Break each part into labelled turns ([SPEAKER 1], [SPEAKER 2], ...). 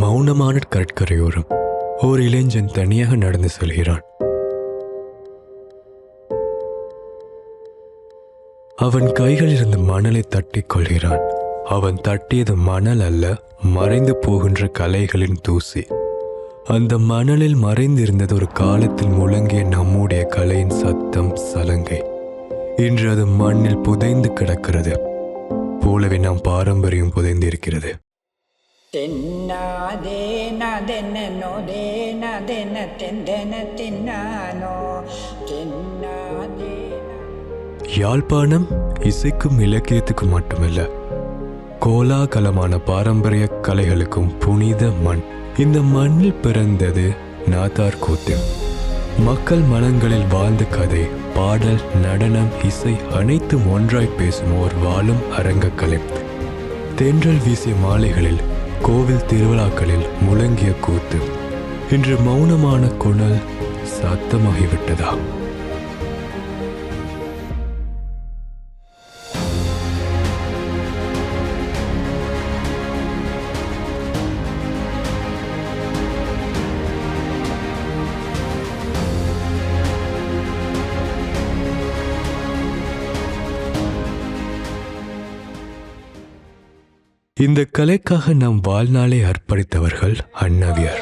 [SPEAKER 1] மௌனமான கடற்கரையோரம் ஓர் இளைஞன் தனியாக நடந்து செல்கிறான். அவன் கைகளில் இருந்த மணலை தட்டிக் கொள்கிறான். அவன் தட்டியது மணல் அல்ல, மறைந்து போகின்ற கலைகளின் தூசி. அந்த மணலில் மறைந்திருந்தது ஒரு காலத்தில் முழங்கிய நம்முடைய கலையின் சத்தம், சலங்கை. இன்று அது மண்ணில் புதைந்து கிடக்கிறது போலவே நம் பாரம்பரியம் புதைந்திருக்கிறது. யாழ்ப்பாணம் இசைக்கும் இலக்கியத்துக்கும் மட்டுமல்ல, கோலாகலமான பாரம்பரிய கலைகளுக்கும் புனித மண். இந்த மண்ணில் பிறந்தது நாத்தார் கூத்து. மக்கள் மனங்களில் வாழ்ந்த கதை, பாடல், நடனம், இசை அனைத்தும் ஒன்றாய் பேசும் ஓர் வாழும் அரங்கக்கலை. தென்றல் வீசிய மாலைகளில், கோவில் திருவிழாக்களில் முழங்கிய கூத்து இன்று மௌனமான குணல் சத்தமாகிவிட்டதா? இந்த கலைக்காக நாம் வாழ்நாளை அர்ப்பணித்தவர்கள் அண்ணாவியார்.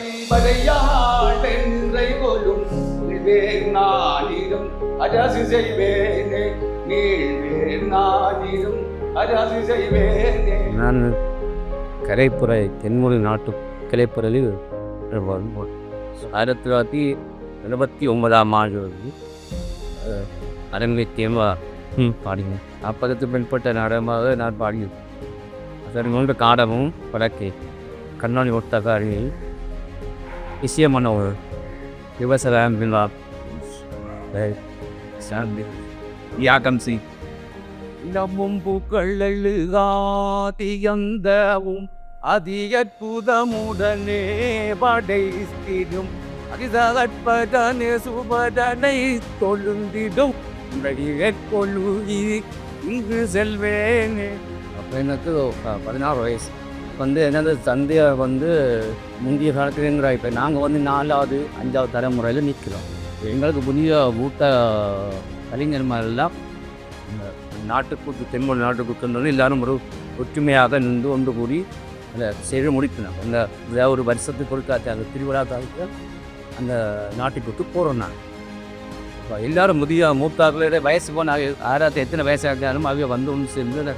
[SPEAKER 2] நான் கலைப்புரை தென்மொழி நாட்டு கலைப்புறையில் 1979 அரங்கேற்றியமாக பாடினேன். 40க்கும் மேற்பட்ட நாடகமாக நான் பாடினேன். அதற்கு காடமும் வழக்கே கண்ணாடி ஒட்டக அருகில் விஷயமான ஒரு விவசாயம் யாகம் செய் இடமும் பூக்கள் எழுகாதியந்தவும் அதிகற்புதமுடனே படைத்திடும் அதிதற்பதனே சுபதனை தொழுந்திடும் கொள்ளு இங்கு செல்வேனே. அப்போ எனக்கு 16 வயசு. எனது தந்தையார் முந்தைய காலத்துலேங்கிற இப்போ நாங்கள் 4வது 5வது தலைமுறையில் நிற்கிறோம். எங்களுக்கு புதிய மூத்த கலைஞர்மாரெல்லாம் நாட்டுக்கூத்து, தென்மொழி நாட்டுக்கூத்துன்றது எல்லாரும் ஒரு ஒற்றுமையாக நின்று ஒன்று கூடி அதை செய்து முடிக்கணும். அந்த ஒரு வருஷத்துக்கு கொடுக்காத அந்த திருவிழாக்காக அந்த நாட்டுக்கூத்து போகிறோம். நாங்கள் இப்போ எல்லோரும் முதிய மூத்தாக்களோட வயசு போனால் ஆறாவது எத்தனை வயசாகினாலும் அவங்க ஒன்று சேர்ந்து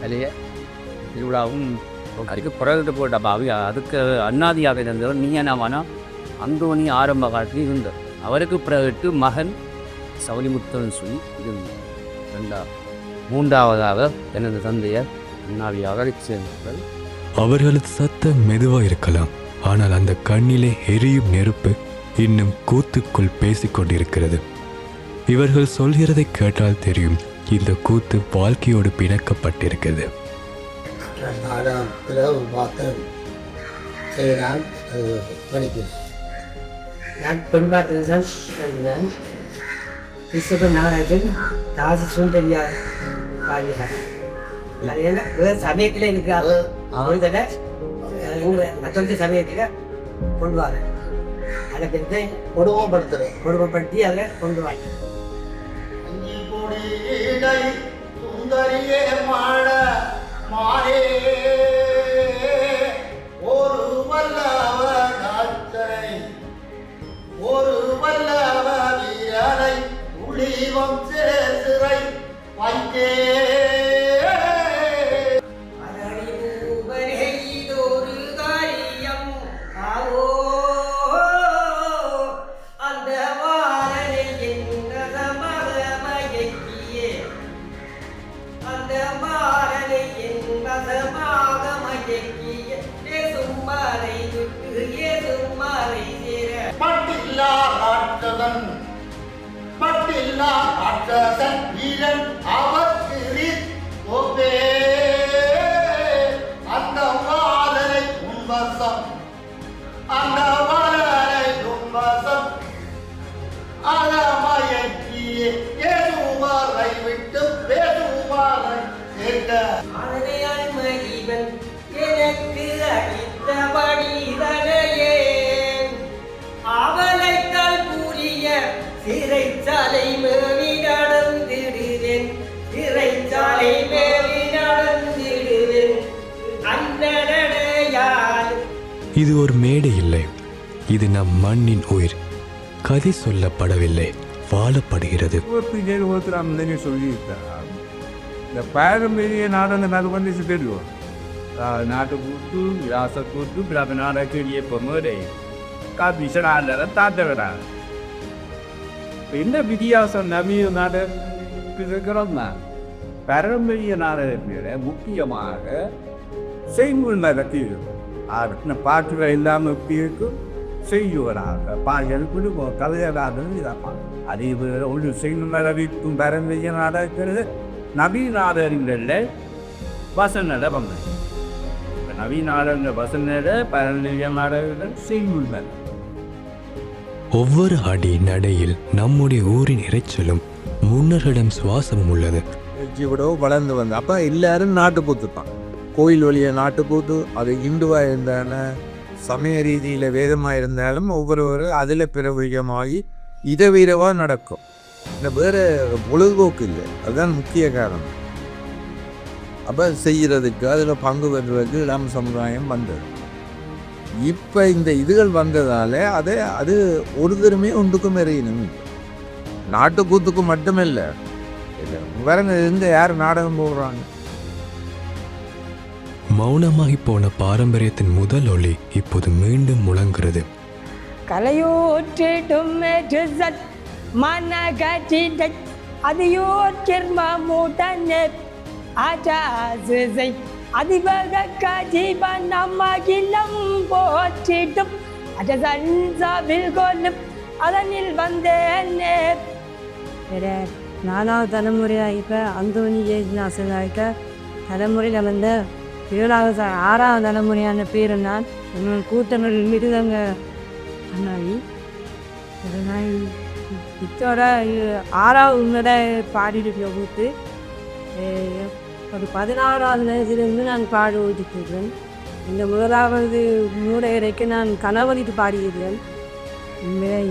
[SPEAKER 2] கலையை திருவிழாவும் அதுக்கு பிறகு போட்டப்போ அதுக்கு அண்ணாதியாக இருந்தவர் நீயனாவானா அந்தோணி ஆரம்ப காலத்தில் இருந்தார். அவருக்கு பிறகு மகன் சவுலிமுத்தன் சொல்லி இருந்தார். 3வதாக எனது தந்தையர் அண்ணாவியாக சேர்ந்தார்கள்.
[SPEAKER 1] அவர்களது சத்தம் மெதுவாக இருக்கலாம், ஆனால் அந்த கண்ணிலே எரியும் நெருப்பு இன்னும் கூத்துக்குள் பேசிக்கொண்டிருக்கிறது. இவர்கள் சொல்கிறதை கேட்டால் தெரியும், இந்த கூத்து வாழ்க்கையோடு பிணைக்கப்பட்டிருக்கிறது.
[SPEAKER 3] நான் பெண்பாட்டில் கிறிஸ்தவ நாகராஜன் தாசி சுந்தரியார் பாடினார். அது என்ன சமயத்தில் எனக்கு மற்றொரு சமயத்தில் கொள்வாங்க. அதை பிறகு கொடுமைப்படுத்தி அதில் கொண்டு வாங்க.
[SPEAKER 4] ஒரு வல்லவ வீரனை உளிவம் சிறை வைத்தே பட்டில்லா ராட்சசன் வீரன் அவர்க்கு ஒப்பே அந்த வாழலை உன்வசம், அந்த வாழலை உன்வசம் அகமயக்கியே ஏதுமாரை விட்டு பேதுமாரை சேர்க்க
[SPEAKER 3] எனக்கு அளித்தபடி
[SPEAKER 1] இது ஒரு மேடை இல்லை, இது நம் மண்ணின் உயிர். கதை சொல்லப்படவில்லை, வாழப்படுகிறது.
[SPEAKER 2] ஒருத்தர் சொல்லியிருக்கார், இந்த பாரம்பரிய நாடகம் வந்து தெரியும். நாட்டுக்கூத்து, விளாசக்கூத்து, பிறகு நாடகக்கூடிய பொம்மை காப்பிசனால தாத்தவரார். என்ன வித்தியாசம் நவீன நாடகத்தில் இருக்கிறோம்னா, பாரம்பரிய நாடகத்தில் முக்கியமாக செய்முறை நடத்தியது. பாட்டுகள் இல்லாமல் எப்படி இருக்கும், செய்யுவராக பாடல் குடும்பம் கலைஞராக இதாப்பாங்க. அதே ஒன்று செய்முறை நடக்கும் பாரம்பரிய நாடகத்தில் நவீன நாடகங்களில் வசன நடப்பாங்க. நவீன நாடக வசன பாரம்பரிய நாடகங்கள் செய்முறை.
[SPEAKER 1] ஒவ்வொரு அடி நடையில் நம்முடைய ஊரின் இறைச்சலும் முன்னர்களிடம் சுவாசமும் உள்ளது.
[SPEAKER 5] விடோ வளர்ந்து வந்து அப்போ எல்லாரும் நாட்டுக்கூத்து தான். கோயில் வழிய நாட்டுக்கூத்து, அது இந்துவாக இருந்தாலும் சமய ரீதியில் வேதமாக இருந்தாலும் ஒவ்வொருவரும் அதில் பிரபலமாகி இதவீரவாக நடக்கும். இந்த வேறு பொழுதுபோக்கு இல்லை, அதுதான் முக்கிய காரணம். அப்போ செய்கிறதுக்கு அதில் பங்கு பெறுவதற்கு இளம் சமுதாயம் வந்தது. இப்போ இந்த இதுகள் வந்ததால் அது ஒரு தருமே ஒன்றுக்கும் எறியணும். நாட்டுக்கூத்துக்கு மட்டுமில்லை, வேற எங்க யார் நாடகம் போடுறாங்க.
[SPEAKER 1] மௌனமாகி போன பாரம்பரியத்தின் முதல் ஒளி இப்போது மீண்டும் முழங்குகிறது.
[SPEAKER 6] கலையோற்றிடும் அதிபக கஜீவன் நம்மகிலம் போற்றிடும் அஜசன்சாவில் கொல்லும் அதனில் வந்தேன். நாலாவது தலைமுறையாக இப்போ அந்தோனி ஜெயநாசனாக தலைமுறையில் வந்த 6வது தலைமுறையான பேர் நான் கூட்டங்கள் மிருதங்க அண்ணாவி. இத்தோட 6வது உன்னத பாடிட்டு கூத்து ஒரு 16வது வயசுலேருந்து நான் பாடி ஓடிட்டுருக்கேன். இந்த முதலாவது நூறு வரைக்கும் நான் கணவரிட்டு பாடியிருக்கேன்.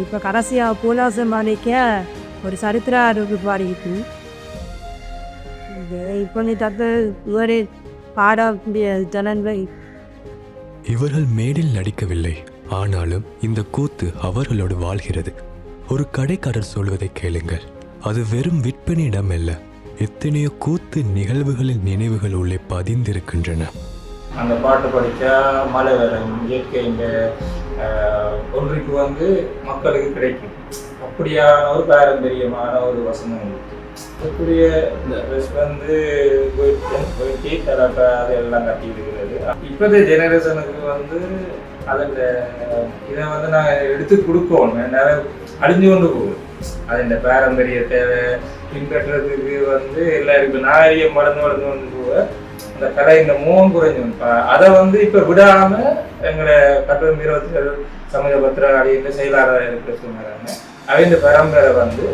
[SPEAKER 6] இப்போ கடைசியாக பூலாசம் பாடிக்க ஒரு சரித்திர அறிவு பாடிக்கிட்டு இப்போ நீ தத்து ஒரு பாடக்கூடிய திறன்வை.
[SPEAKER 1] இவர்கள் மேடில் நடிக்கவில்லை, ஆனாலும் இந்த கூத்து அவர்களோடு வாழ்கிறது. ஒரு கடைக்காரர் சொல்வதை கேளுங்கள், அது வெறும் விற்பனை இடம் அல்ல, எத்தனையோ கூத்து நிகழ்வுகளின் நினைவுகள் உள்ளே பதிந்திருக்கின்றன.
[SPEAKER 7] அந்த பாட்டு படித்தா மழை வரும், இயற்கை இந்த ஒன்றுக்கு வந்து மக்களுக்கு கிடைக்கும். அப்படியான ஒரு பாரம்பரியமான ஒரு வசனம் இருக்குது. அதுக்குரிய இந்த ட்ரெஸ் வந்து போயிட்டு தலப்பை அதெல்லாம் கட்டி இருக்கிறது. இப்போதைய ஜெனரேஷனுக்கு வந்து அதில் இதை வந்து நாங்கள் எடுத்து கொடுக்கணும். நிறைய அழிஞ்சு கொண்டு போகுது. அது இந்த பாரம்பரியத்தை பின்பற்றுறதுக்கு வந்து எல்லாருக்கும் நாகரிகம் வளர்ந்து கொண்டு போக அந்த கலை இந்த மோகம் குறைஞ்சு அதை வந்து இப்போ விடாமல் எங்களை கட்டணம் 27 சமூக பத்திரகாளின்ற செயலாளர் இருக்கிற சொன்னாங்க. அவை இந்த பரம்பரை வந்து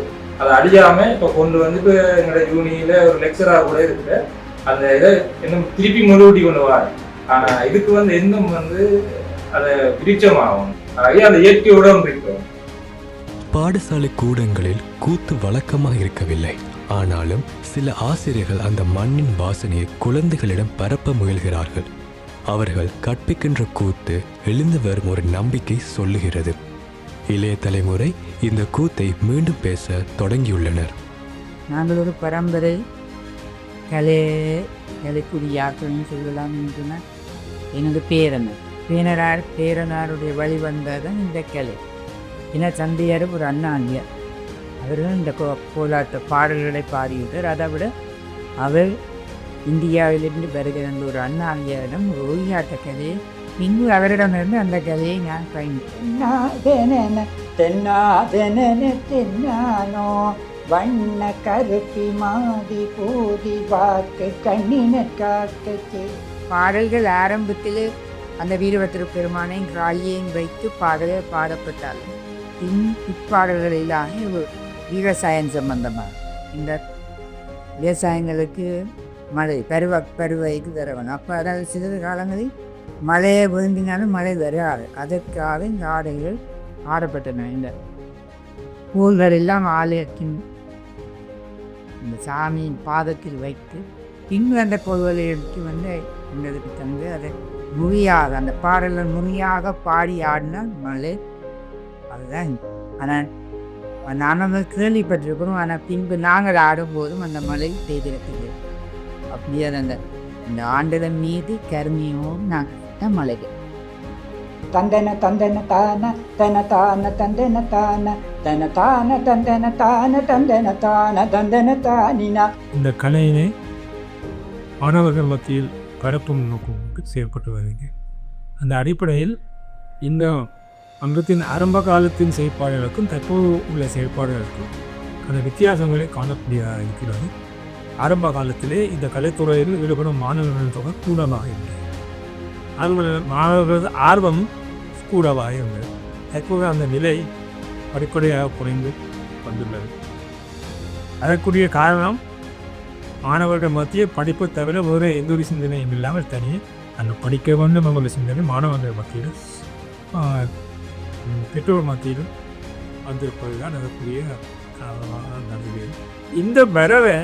[SPEAKER 7] அதை அழியாமல் இப்போ கொண்டு வந்து இப்போ எங்களோட யூனியில் ஒரு லெக்சராக கூட இருக்கிற அந்த இதை இன்னும் திருப்பி முழுவட்டி கொண்டு வாங்க. ஆனால் இதுக்கு வந்து இன்னும் வந்து அதை விருட்சமாகும், ஆகவே அந்த இயற்கையோட இருக்கும்.
[SPEAKER 1] பாடசாலை கூடங்களில் கூத்து வழக்கமாக இருக்கவில்லை, ஆனாலும் சில ஆசிரியர்கள் அந்த மண்ணின் வாசனையை குழந்தைகளிடம் பரப்ப முயல்கிறார்கள். அவர்கள் கற்பிக்கின்ற கூத்து எழுந்து வரும் ஒரு நம்பிக்கை சொல்லுகிறது. இளைய தலைமுறை இந்த கூத்தை மீண்டும் பேச தொடங்கியுள்ளனர்.
[SPEAKER 8] நாங்கள் ஒரு பரம்பரை கலைக்குடியாக்கள்னு சொல்லலாம். என்றுனா எனது பேரனாருடைய வழிவந்ததான் இந்த கலை. ஏன்னா தந்தையார் ஒரு அண்ணாண்டியார், அவர்கள் இந்த கோலாட்ட பாடல்களை பாடிவிட்டார். அதை விட அவர் இந்தியாவிலிருந்து வருகிற ஒரு அண்ணாண்டியாரிடம் ஒரு ஒளியாட்ட கலையை இங்கு அவரிடமிருந்து அந்த கதையை நான் தென்னானோ வண்ண கருப்பி மாதி போதி வாக்கு கண்ணின காக்க. பாடல்கள் ஆரம்பத்தில் அந்த வீரபத்திர பெருமானையும் காளியையும் வைத்து பாடல்கள் பாடப்பட்டாலும் இப்பாடல்கள் எல்லாமே விவசாயம் சம்பந்தமாக. இந்த விவசாயங்களுக்கு மழை பருவைக்கு தரவணும். அப்போ அதாவது சில காலங்களில் மழையை விழுந்தினாலும் மழை வராது. அதற்காக இந்த ஆடைகள் ஆடப்பட்டன. இந்த ஊர்கள் எல்லாம் ஆலயத்தின் இந்த சாமியின் பாதத்தில் வைத்து பின்பு அந்த பொருள்களை எடுத்து வந்து எங்களுக்கு தந்து அதை முறியாக அந்த பாடல்கள் முறியாக பாடி ஆடின மலை அதுதான். ஆனால் நான் வந்து கேள்விப்பட்டிருக்கிறோம். ஆனால் பின்பு நாங்கள் ஆடும்போதும் அந்த மலை பெய்திருக்குது. அப்படியே அந்த ஆண்டுல மீது கருமையோடு நாங்கள் மலைகள் தந்தன தந்தன தான தன தான தந்தன தான தன தான தந்தன தான தந்தன தான தந்தன தானினா.
[SPEAKER 9] இந்த கலையினை மாணவர்கள் மத்தியில் பரப்பும் நோக்கமுக்கு செயல்பட்டு வருகிறது. அந்த அடிப்படையில் இந்த அங்கத்தின் ஆரம்ப காலத்தின் செயற்பாடுகளுக்கும் தற்போது உள்ள செயற்பாடுகளுக்கும் அந்த வித்தியாசங்களை காணக்கூடியதாக இருக்கிறது. ஆரம்ப காலத்திலே இந்த கலைத்துறையில் ஈடுபடும் மாணவர்கள் தொகை கூடமாக இருந்தது. மாணவர்களது ஆர்வம் கூடவாக இருந்தது. தற்போது அந்த நிலை படிப்படியாக குறைந்து வந்துள்ளது. அதற்குரிய காரணம் மாணவர்கள் மத்திய படிப்பை தவிர வேறு எந்த ஒரு சிந்தனையும் இல்லாமல் தனியே அந்த படிக்க வேண்டும் என்ற சிந்தனை மாணவர்கள் மத்தியிலும் பெற்றோர் மத்தியிலும் வந்திருப்பது தான் அதற்குரிய காரணமாக நடந்தது. இந்த பரவை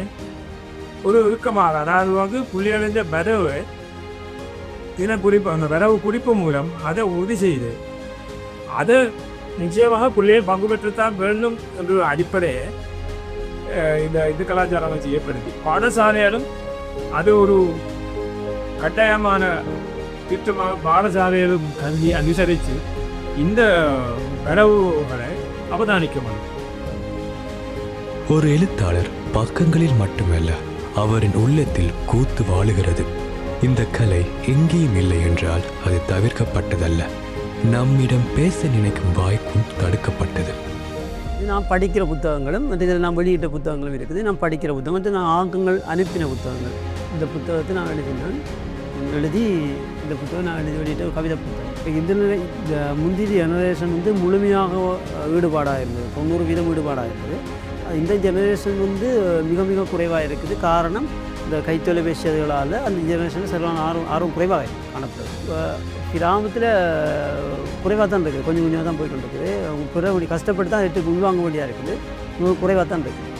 [SPEAKER 9] ஒரு இறுக்கமாக, அதாவது வந்து புள்ளியடைஞ்ச பரவை தினக்குறிப்பு அந்த வரவு குறிப்பு மூலம் அதை உறுதி செய்து அதை நிச்சயமாக பிள்ளைகள் பங்கு பெற்றுத்தான் வேண்டும் என்ற அடிப்படையை இந்த கலாச்சாரம் வச்சு ஏற்படுத்தி பாடசாலையிலும் அது ஒரு கட்டாயமான திட்டமாக பாடசாலையிலும் கல்வி அனுசரித்து இந்த வரவுகளை அவதானிக்க முடியும்.
[SPEAKER 1] ஒரு எழுத்தாளர் பக்கங்களில் மட்டுமல்ல, அவரின் உள்ளத்தில் கூத்து வாழுகிறது. இந்த கலை எங்கேயும் இல்லை என்றால் அது தவிர்க்கப்பட்டதல்ல, நம்மிடம் பேச நினைக்கும் வாய்ப்பும் தடுக்கப்பட்டது.
[SPEAKER 10] நான் படிக்கிற புத்தகங்களும் இதில் நான் வெளியிட்ட புத்தகங்களும் இருக்குது. நான் படிக்கிற புத்தகம் வந்து நான் ஆக்கங்கள் அனுப்பின புத்தகங்கள். இந்த புத்தகத்தை நான் எழுதினேன். எழுதி இந்த புத்தகம் நான் எழுதி வெளியிட்ட ஒரு கவிதை புத்தகம். இப்போ இதில் இந்த முந்தைய ஜெனரேஷன் வந்து முழுமையாக ஈடுபாடாக இருந்தது, 90% ஈடுபாடாக இருந்தது. இந்த ஜெனரேஷன் வந்து மிக மிக குறைவாக இருக்குது. காரணம் இந்த கைத்தொலைபேசிகளால் அந்த ஜெனரேஷனில் சரியான ஆர்வம் குறைவாக காணப்படுது. கிராமத்தில் குறைவாக தான் இருக்குது, கொஞ்சம் கொஞ்சமாக தான் போய்ட்டு இருக்குது. அவங்க பிறகு கஷ்டப்பட்டு தான் எட்டுக்கு உள்வாங்க வேண்டியாக இருக்குது, குறைவாக தான் இருக்குது.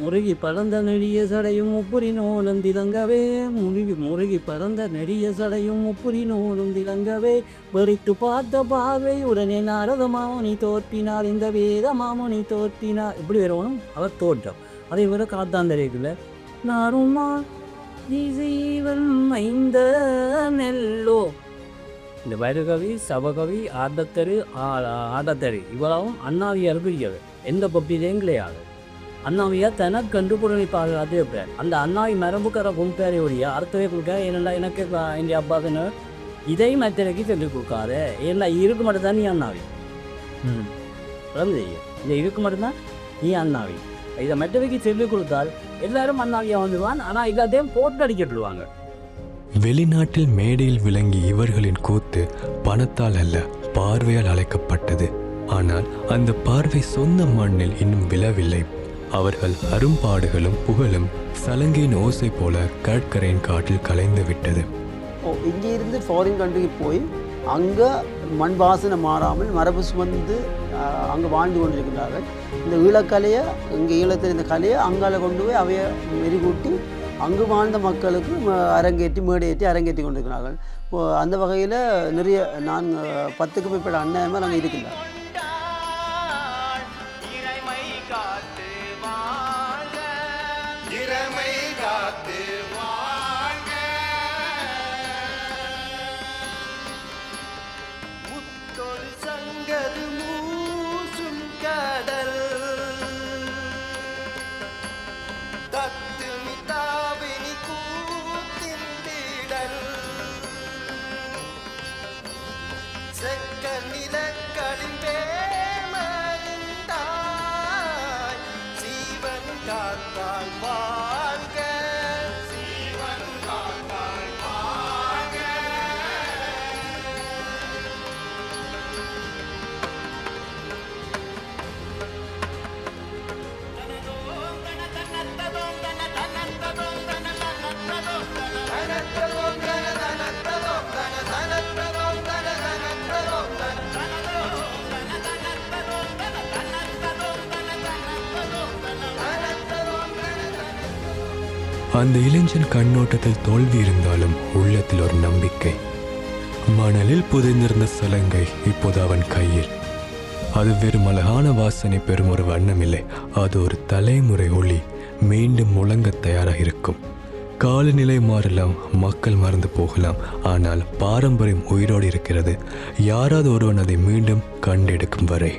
[SPEAKER 10] முருகி பறந்த நெடிய சடையும் முப்புரி நோலும் திலங்கவே, முருகி பறந்த நெடிய சடையும் முப்புரி நோலும் திலங்கவே, வெறித்து பார்த்த பார்வை உடனே நாரத மாமுனி தோற்றினார், இந்த வேத மாமுனி தோற்றினார். இப்படி வரணும் அவர் தோற்றம். அதே போல காத்தாந்தரைக்குள்ள நாருமா ஜீவன் மைந்த நெல்லோ, இந்த வைரகவி சபகவி ஆடத்தரு இவ்வளவும் அண்ணாவியாருக்கு இருக்கிறது. எந்த பப்திலையும் கிடையாது. அண்ணாவியா தனக்கு கண்டுபிடி பாதுகாத்து வைப்பார். அந்த அண்ணாவி மரபுக்கிற கும்பேரை ஒழிய அர்த்தவே கொடுக்க. ஏன்னா எனக்கு என் அப்பாக்குன்னு இதையும் மற்றக்கு சொல்லிக் கொடுக்காது. ஏன்னா இருக்கு மட்டும்தான் நீ அண்ணாவி. இந்த இருக்கு மட்டும்தான் நீ அண்ணாவி. இதை மற்றவைக்கு சொல்லிக் கொடுத்தால் எல்லாரும் அண்ணாவியா வந்துடுவான். ஆனால் எல்லாத்தையும் போட்டு அடிக்கிட்டுருவாங்க.
[SPEAKER 1] வெளிநாட்டில் மேடையில் விளங்கி இவர்களின் கூத்து பணத்தால் அல்ல, பார்வையால் அழைக்கப்பட்டது. ஆனால் அந்த பார்வை சொந்த மண்ணில் இன்னும் விழவில்லை. அவர்கள் அரும்பாடுகளும் புகழும் சலங்கையின் ஓசை போல கடற்கரையின் காற்றில் கலைந்து விட்டது.
[SPEAKER 10] இங்கே இருந்து ஃபாரின் கண்ட்ரிக்கு போய் அங்கே மண் வாசனை மாறாமல் மரபு சுமந்து அங்கே வாழ்ந்து கொண்டிருக்கிறார்கள். இந்த ஈழக்கலையை, இங்கே ஈழத்தில் இந்த கலையை அங்கால கொண்டு போய் அவைய மெருகூட்டி அங்கு வாழ்ந்த மக்களுக்கு அரங்கேற்றி மேடையேற்றி அரங்கேற்றி கொண்டிருக்கிறார்கள். அந்த வகையில் நிறைய 10க்கும் மேற்பட்ட அண்ணாயமாக நாங்கள் இருக்கின்றோம்.
[SPEAKER 4] செக்க நிலக்களின்
[SPEAKER 1] அந்த இளைஞன் கண்ணோட்டத்தில் தோல்வி இருந்தாலும் உள்ளத்தில் ஒரு நம்பிக்கை. மணலில் புதைந்திருந்த சலங்கை இப்போது அவன் கையில். அது வெறும் அழகான வாசனை பெறும் ஒரு வண்ணம் இல்லை, அது ஒரு தலைமுறை ஒளி மீண்டும் முழங்க தயாராக இருக்கும். காலநிலை மாறலாம், மக்கள் மறந்து போகலாம், ஆனால் பாரம்பரியம் உயிரோடு இருக்கிறது. யாராவது ஒருவன் அதை மீண்டும் கண்டெடுக்கும் வரை.